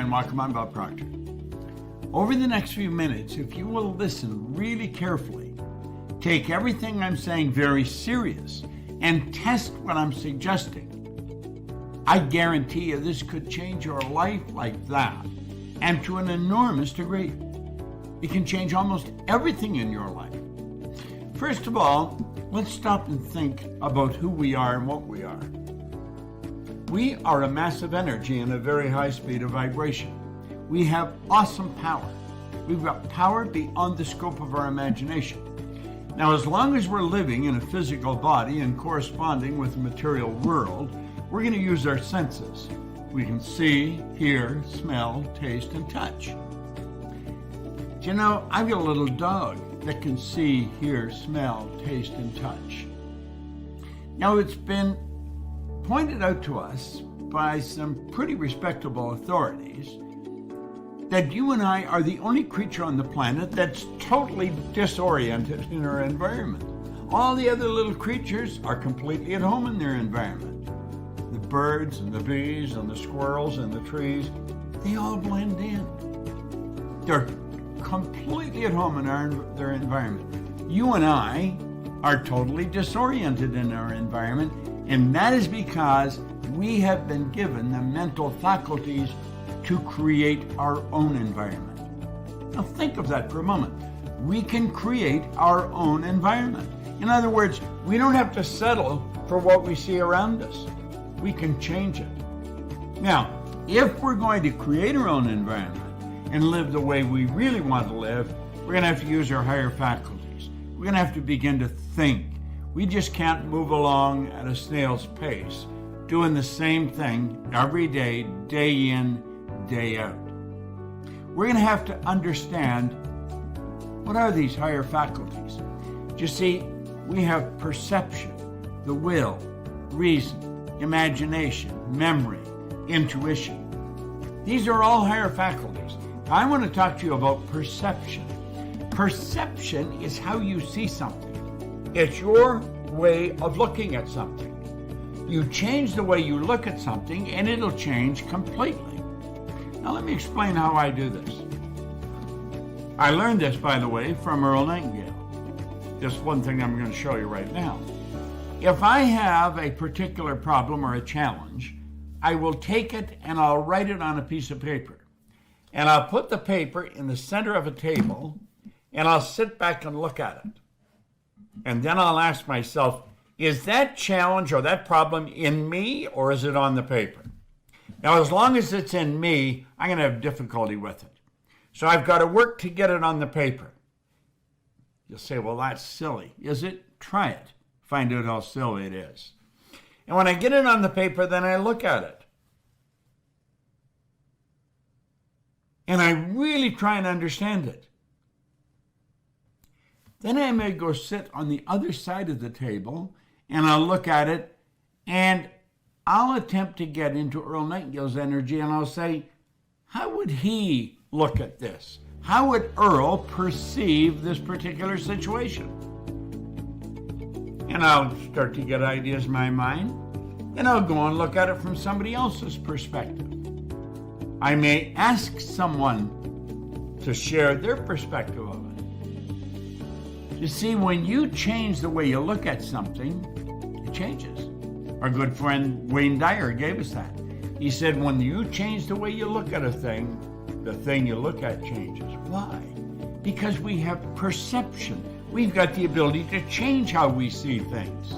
and welcome. I'm Bob Proctor. Over the next few minutes, if you will listen really carefully, take everything I'm saying very serious, and test what I'm suggesting, I guarantee you this could change your life like that, and to an enormous degree. It can change almost everything in your life. First of all, let's stop and think about who we are and what we are. We are a massive energy in a very high speed of vibration. We have awesome power. We've got power beyond the scope of our imagination. Now, as long as we're living in a physical body and corresponding with the material world, we're going to use our senses. We can see, hear, smell, taste, and touch. You know, I've got a little dog that can see, hear, smell, taste, and touch. Now, it's been pointed out to us by some pretty respectable authorities that you and I are the only creature on the planet that's totally disoriented in our environment. All the other little creatures are completely at home in their environment. The birds and the bees and the squirrels and the trees, they all blend in. They're completely at home in their environment. You and I are totally disoriented in our environment, and that is because we have been given the mental faculties to create our own environment. Now think of that for a moment. We can create our own environment. In other words, we don't have to settle for what we see around us. We can change it. Now, if we're going to create our own environment and live the way we really want to live, we're going to have to use our higher faculties. We're going to have to begin to think. We just can't move along at a snail's pace, doing the same thing every day, day in, day out. We're going to have to understand, what are these higher faculties? You see, we have perception, the will, reason, imagination, memory, intuition. These are all higher faculties. I want to talk to you about perception. Perception is how you see something. It's your way of looking at something. You change the way you look at something and it'll change completely. Now let me explain how I do this. I learned this, by the way, from Earl Nightingale. Just one thing I'm going to show you right now. If I have a particular problem or a challenge, I will take it and I'll write it on a piece of paper. And I'll put the paper in the center of a table and I'll sit back and look at it. And then I'll ask myself, is that challenge or that problem in me or is it on the paper? Now, as long as it's in me, I'm going to have difficulty with it. So I've got to work to get it on the paper. You'll say, well, that's silly. Is it? Try it. Find out how silly it is. And when I get it on the paper, then I look at it. And I really try and understand it. Then I may go sit on the other side of the table and I'll look at it and I'll attempt to get into Earl Nightingale's energy and I'll say, how would he look at this? How would Earl perceive this particular situation? And I'll start to get ideas in my mind and I'll go and look at it from somebody else's perspective. I may ask someone to share their perspective of it. You see, when you change the way you look at something, it changes. Our good friend Wayne Dyer gave us that. He said, when you change the way you look at a thing, the thing you look at changes. Why? Because we have perception. We've got the ability to change how we see things.